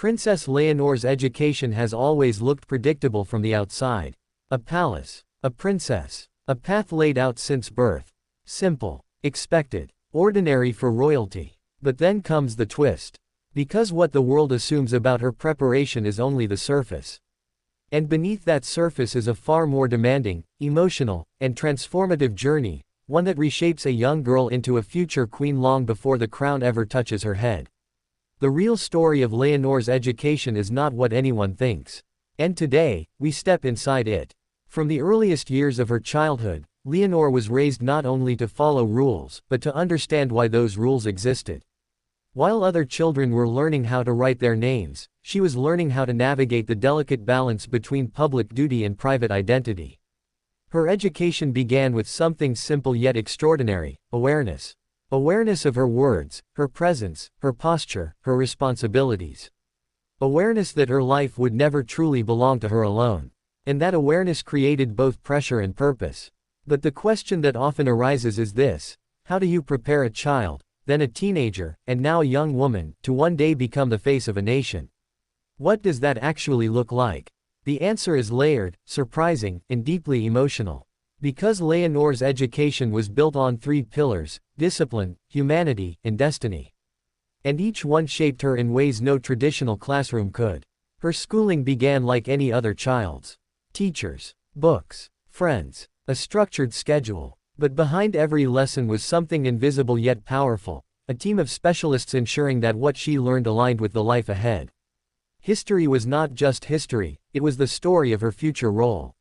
Princess Leonor's education has always looked predictable from the outside. A palace, a princess, a path laid out since birth. Simple, expected, ordinary for royalty. But then comes the twist. Because what the world assumes about her preparation is only the surface. And beneath that surface is a far more demanding, emotional, and transformative journey, one that reshapes a young girl into a future queen long before the crown ever touches her head. The real story of Leonor's education is not what anyone thinks. And today, we step inside it. From the earliest years of her childhood, Leonor was raised not only to follow rules, but to understand why those rules existed. While other children were learning how to write their names, she was learning how to navigate the delicate balance between public duty and private identity. Her education began with something simple yet extraordinary: awareness. Awareness of her words, her presence, her posture, her responsibilities. Awareness that her life would never truly belong to her alone. And that awareness created both pressure and purpose. But the question that often arises is this: how do you prepare a child, then a teenager, and now a young woman, to one day become the face of a nation? What does that actually look like? The answer is layered, surprising, and deeply emotional. Because Leonor's education was built on three pillars: discipline, humanity, and destiny. And each one shaped her in ways no traditional classroom could. Her schooling began like any other child's. Teachers, books, friends, a structured schedule. But behind every lesson was something invisible yet powerful: a team of specialists ensuring that what she learned aligned with the life ahead. History was not just history, it was the story of her future role.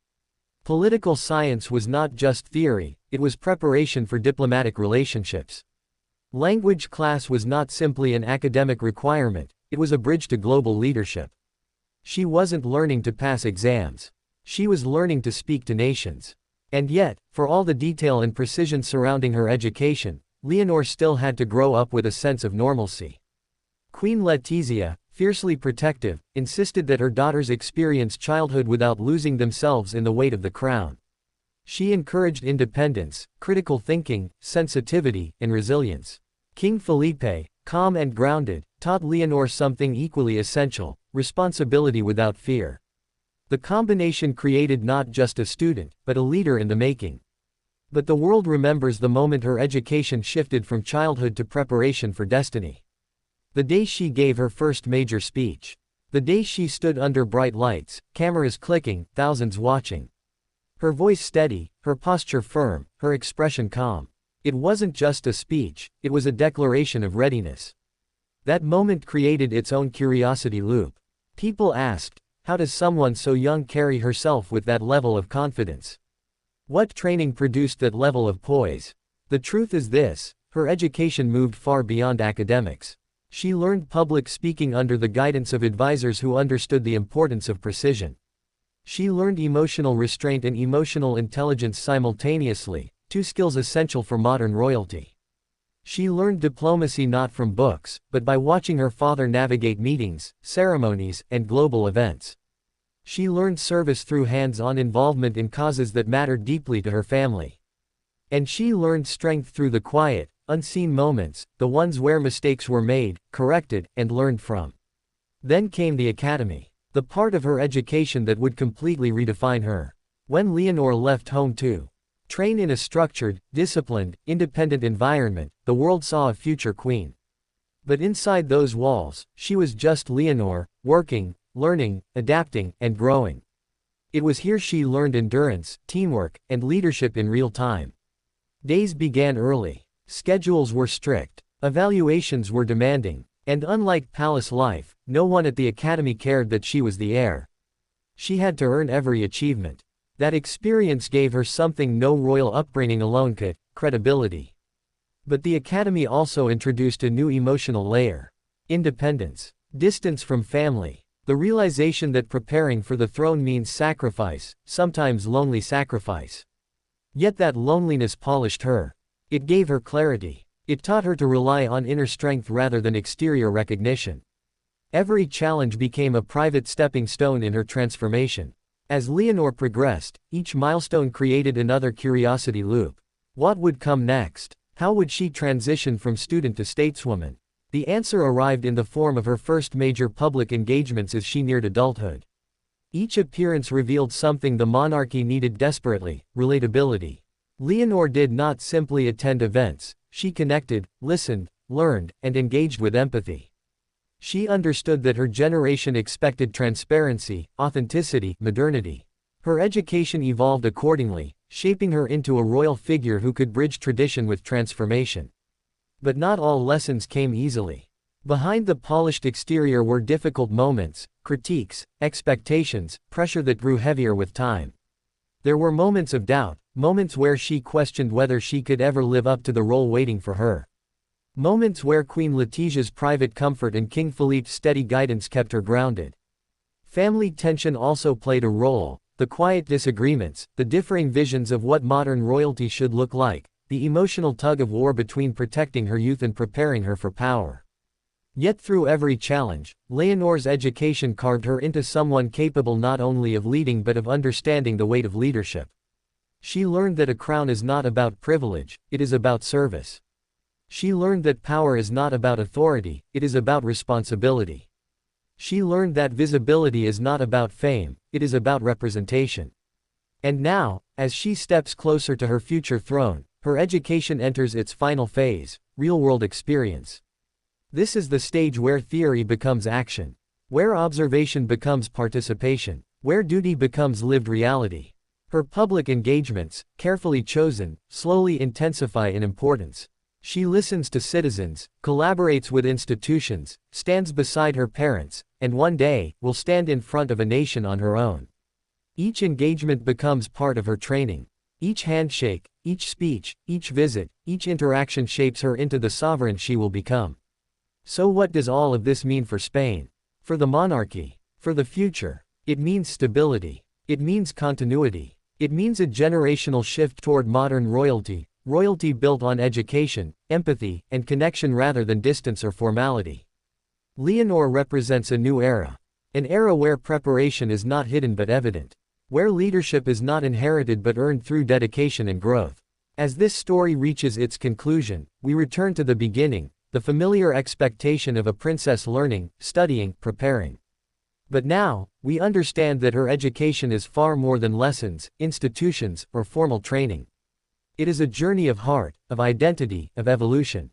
Political science was not just theory, it was preparation for diplomatic relationships. Language class was not simply an academic requirement, it was a bridge to global leadership. She wasn't learning to pass exams. She was learning to speak to nations. And yet, for all the detail and precision surrounding her education, Leonor still had to grow up with a sense of normalcy. Queen Letizia, fiercely protective, insisted that her daughters experience childhood without losing themselves in the weight of the crown. She encouraged independence, critical thinking, sensitivity, and resilience. King Felipe, calm and grounded, taught Leonor something equally essential: responsibility without fear. The combination created not just a student, but a leader in the making. But the world remembers the moment her education shifted from childhood to preparation for destiny. The day she gave her first major speech. The day she stood under bright lights, cameras clicking, thousands watching. Her voice steady, her posture firm, her expression calm. It wasn't just a speech, it was a declaration of readiness. That moment created its own curiosity loop. People asked, how does someone so young carry herself with that level of confidence? What training produced that level of poise? The truth is this: her education moved far beyond academics. She learned public speaking under the guidance of advisors who understood the importance of precision. She learned emotional restraint and emotional intelligence simultaneously, two skills essential for modern royalty. She learned diplomacy not from books, but by watching her father navigate meetings, ceremonies, and global events. She learned service through hands-on involvement in causes that mattered deeply to her family. And she learned strength through the quiet, unseen moments, the ones where mistakes were made, corrected, and learned from. Then came the academy, the part of her education that would completely redefine her. When Leonor left home to train in a structured, disciplined, independent environment, the world saw a future queen. But inside those walls, she was just Leonor, working, learning, adapting, and growing. It was here she learned endurance, teamwork, and leadership in real time. Days began early. Schedules were strict, evaluations were demanding, and unlike palace life, no one at the academy cared that she was the heir. She had to earn every achievement. That experience gave her something no royal upbringing alone could: credibility. But the academy also introduced a new emotional layer: independence, distance from family, the realization that preparing for the throne means sacrifice, sometimes lonely sacrifice. Yet that loneliness polished her. It gave her clarity. It taught her to rely on inner strength rather than exterior recognition. Every challenge became a private stepping stone in her transformation. As Leonor progressed, each milestone created another curiosity loop. What would come next? How would she transition from student to stateswoman? The answer arrived in the form of her first major public engagements as she neared adulthood. Each appearance revealed something the monarchy needed desperately: relatability. Leonor did not simply attend events, she connected, listened, learned, and engaged with empathy. She understood that her generation expected transparency, authenticity, modernity. Her education evolved accordingly, shaping her into a royal figure who could bridge tradition with transformation. But not all lessons came easily. Behind the polished exterior were difficult moments, critiques, expectations, pressure that grew heavier with time. There were moments of doubt, moments where she questioned whether she could ever live up to the role waiting for her. Moments where Queen Letitia's private comfort and King Philippe's steady guidance kept her grounded. Family tension also played a role: the quiet disagreements, the differing visions of what modern royalty should look like, the emotional tug-of-war between protecting her youth and preparing her for power. Yet through every challenge, Leonor's education carved her into someone capable not only of leading but of understanding the weight of leadership. She learned that a crown is not about privilege, it is about service. She learned that power is not about authority, it is about responsibility. She learned that visibility is not about fame, it is about representation. And now, as she steps closer to her future throne, her education enters its final phase: real-world experience. This is the stage where theory becomes action, where observation becomes participation, where duty becomes lived reality. Her public engagements, carefully chosen, slowly intensify in importance. She listens to citizens, collaborates with institutions, stands beside her parents, and one day, will stand in front of a nation on her own. Each engagement becomes part of her training. Each handshake, each speech, each visit, each interaction shapes her into the sovereign she will become. So what does all of this mean for Spain? For the monarchy? For the future? It means stability. It means continuity. It means a generational shift toward modern royalty. Royalty built on education, empathy, and connection rather than distance or formality. Leonor represents a new era. An era where preparation is not hidden but evident. Where leadership is not inherited but earned through dedication and growth. As this story reaches its conclusion, we return to the beginning, the familiar expectation of a princess learning, studying, preparing. But now, we understand that her education is far more than lessons, institutions, or formal training. It is a journey of heart, of identity, of evolution.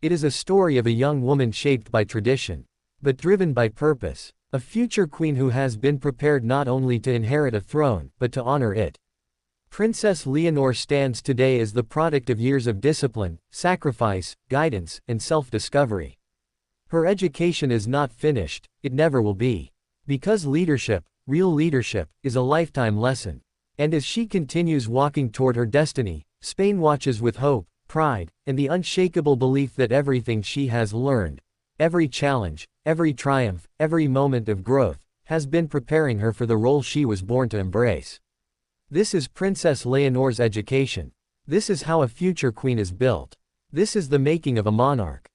It is a story of a young woman shaped by tradition, but driven by purpose, a future queen who has been prepared not only to inherit a throne, but to honor it. Princess Leonor stands today as the product of years of discipline, sacrifice, guidance, and self-discovery. Her education is not finished, it never will be. Because leadership, real leadership, is a lifetime lesson. And as she continues walking toward her destiny, Spain watches with hope, pride, and the unshakable belief that everything she has learned, every challenge, every triumph, every moment of growth, has been preparing her for the role she was born to embrace. This is Princess Leonor's education. This is how a future queen is built. This is the making of a monarch.